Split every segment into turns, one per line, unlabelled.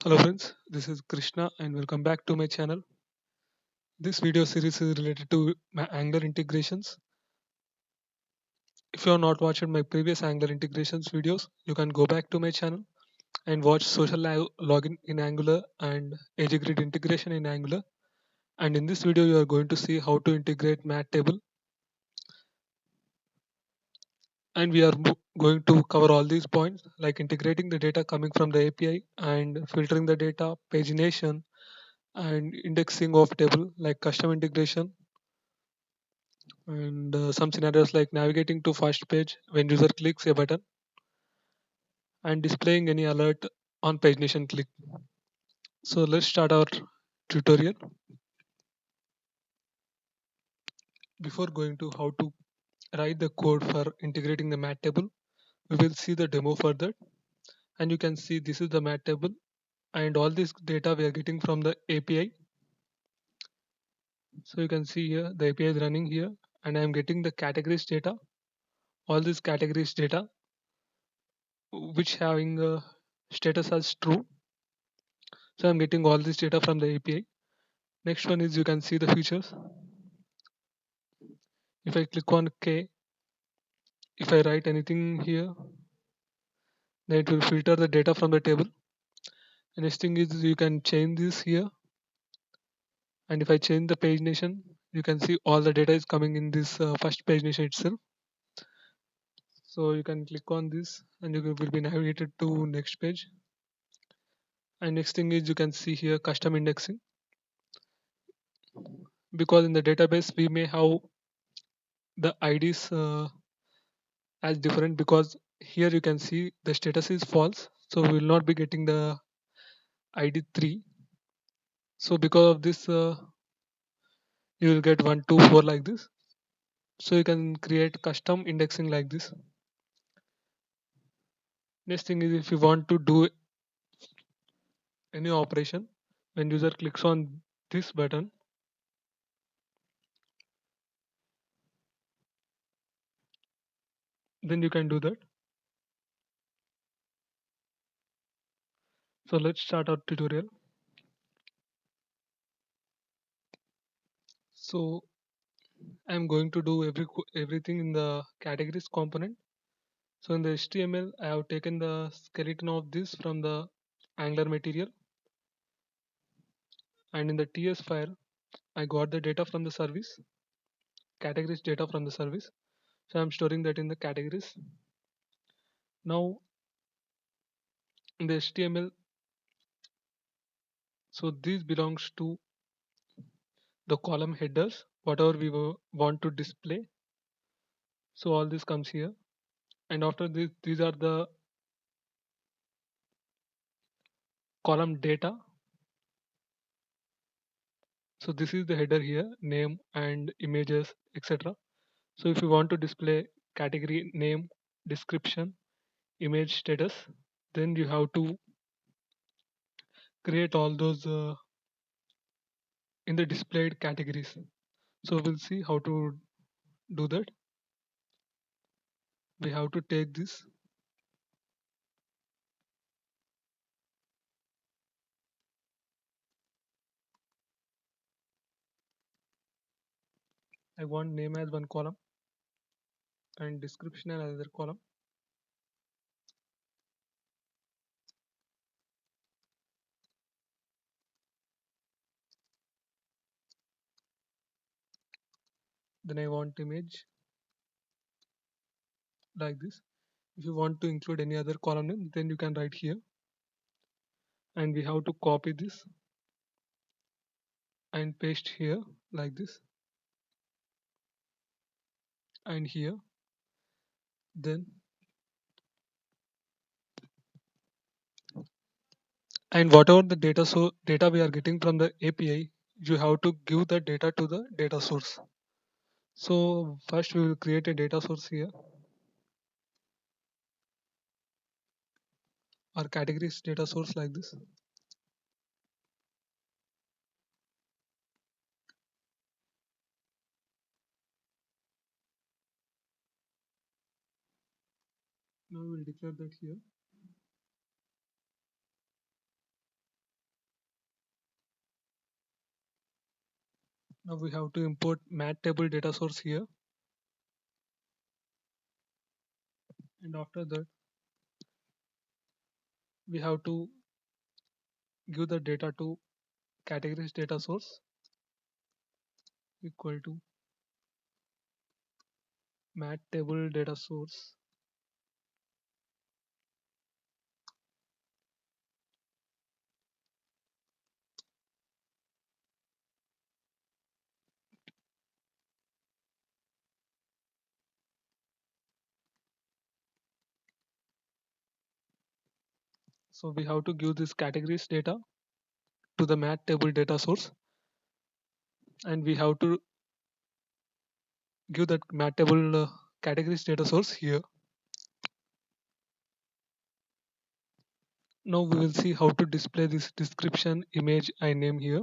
Hello friends, this is Krishna and welcome back to my channel. This video series is related to my Angular integrations. If you have not watched my previous Angular integrations videos, you can go back to my channel and watch login in Angular and edge grid integration in Angular. And in this video, you are going to see how to integrate mat table. And we are going to cover all these points like integrating the data coming from the API and filtering the data, pagination, and indexing of table like custom integration and some scenarios like navigating to first page when user clicks a button and displaying any alert on pagination click. So let's start our tutorial. Before going to how to write the code for integrating the mat table, we will see the demo further, and you can see this is the mat table and all this data we are getting from the API. So you can see here the API is running here and I am getting the categories data, all these categories data which having a status as true. So I'm getting all this data from the API. Next one is you can see the features. If I click on K, if I write anything here, then it will filter the data from the table. And next thing is you can change this here. And if I change the page nation, you can see all the data is coming in this first page nation itself. So you can click on this and you will be navigated to next page. And next thing is you can see here custom indexing, because in the database we may have the IDs as different, because here you can see the status is false, so we will not be getting the ID 3. So because of this, you will get 1 2 4 like this. So you can create custom indexing like this. Next thing is if you want to do any operation, when user clicks on this button, then you can do that. So let's start our tutorial. So I'm going to do everything in the categories component. So in the HTML, I have taken the skeleton of this from the Angular material, and in the TS file, I got the data from the service, categories data from the service. So I'm storing that in the categories. Now in the HTML, so this belongs to the column headers, whatever we want to display. So all this comes here, and after this, these are the column data. So this is the header here, name and images, etc. So if you want to display category name, description, image status, then you have to create all those in the displayed categories. So we'll see how to do that. We have to take this. I want name as one column and description as another column. Then I want image like this. If you want to include any other column name, then you can write here. And we have to copy this and paste here like this and here. Then and whatever the data we are getting from the API, you have to give the data to the data source. So first we will create a data source here, or categories data source like this. Now we will declare that here. Now we have to import mat table data source here, and after that we have to give the data to categories data source equal to mat table data source. So we have to give this categories data to the mat table data source, and we have to give that mat table categories data source here. Now we will see how to display this description, image and name here.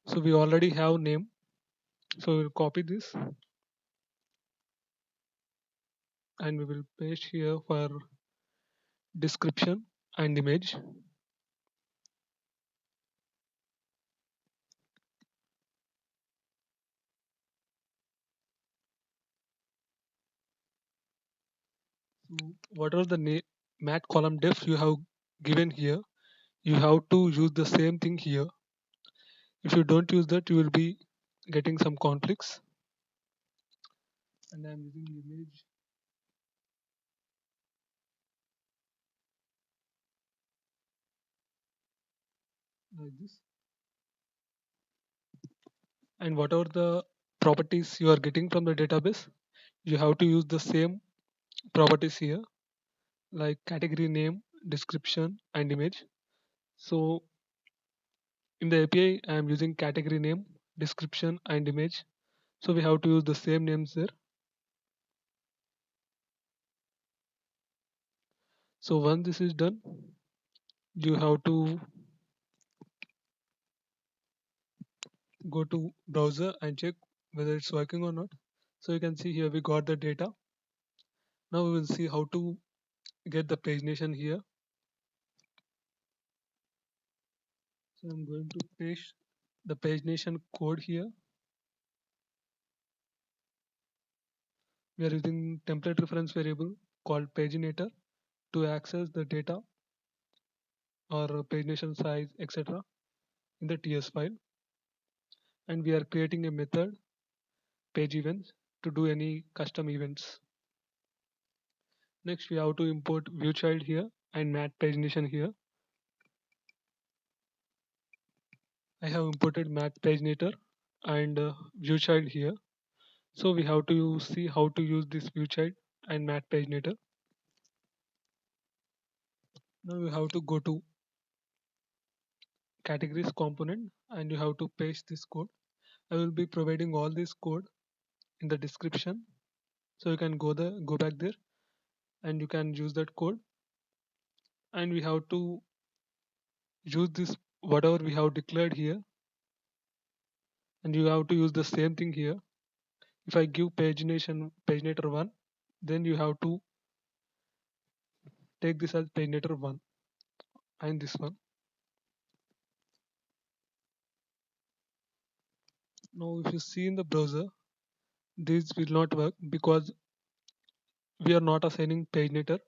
So we already have name, so we'll copy this and we will paste here for description and image. So whatever the mat column def you have given here, you have to use the same thing here. If you don't use that, you will be getting some conflicts. And I'm using image like this. And whatever the properties you are getting from the database, you have to use the same properties here, like category name, description and image. So in the API, I am using category name, description and image. So we have to use the same names there. So once this is done, you have to go to browser and check whether it's working or not. So you can see here we got the data. Now we will see how to get the pagination here. So I'm going to paste the pagination code here. We are using template reference variable called paginator to access the data or pagination size, etc. in the TS file. And we are creating a method page events to do any custom events. Next, we have to import view child here and mat pagination here. I have imported mat paginator and view child here. So we have to see how to use this view child and mat paginator. Now you have to go to categories component and you have to paste this code. I will be providing all this code in the description, so you can go back there and you can use that code. And we have to use this whatever we have declared here, and you have to use the same thing here. If I give paginator 1, then you have to take this as paginator 1 and this one. Now if you see in the browser, this will not work because we are not assigning paginator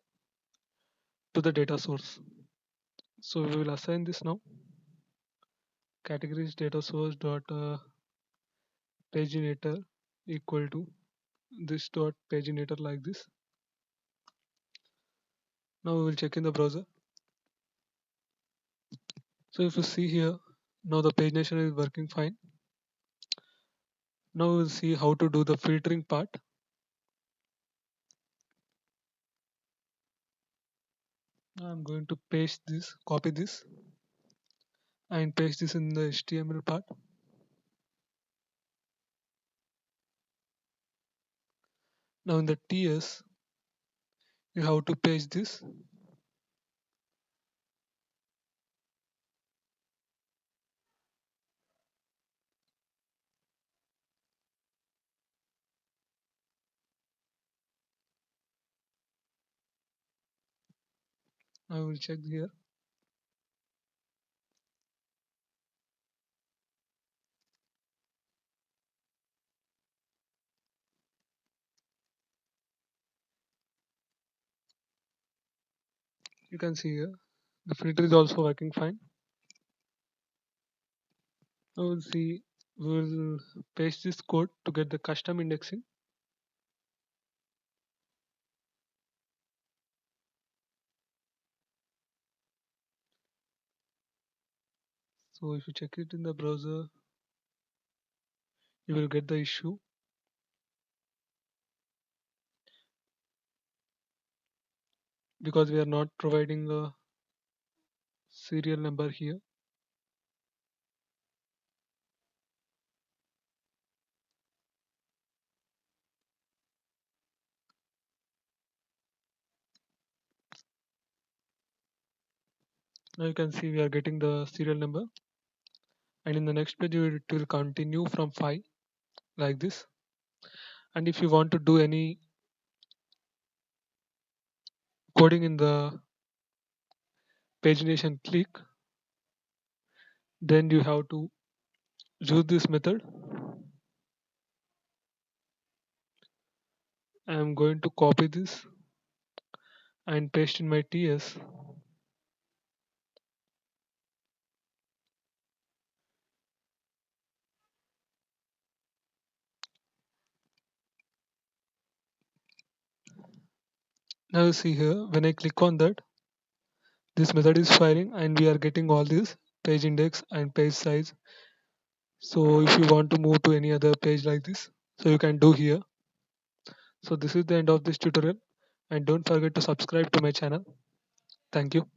to the data source. So we will assign this now. Categories data source dot paginator equal to this dot paginator like this. Now we will check in the browser. So if you see here, now the pagination is working fine. Now we will see how to do the filtering part. Now I'm going to paste this, copy this and paste this in the HTML part. Now in the TS, you have to paste this. I will check here. You can see here the filter is also working fine. Now we'll see, we'll paste this code to get the custom indexing. So if you check it in the browser, you will get the issue because we are not providing a serial number here. Now you can see we are getting the serial number, and in the next page it will continue from 5 like this. And if you want to do any coding in the pagination click, then you have to use this method. I am going to copy this and paste in my TS. Now you see here when I click on that, this method is firing and we are getting all this page index and page size. So if you want to move to any other page like this, so you can do here. So this is the end of this tutorial, and don't forget to subscribe to my channel. Thank you.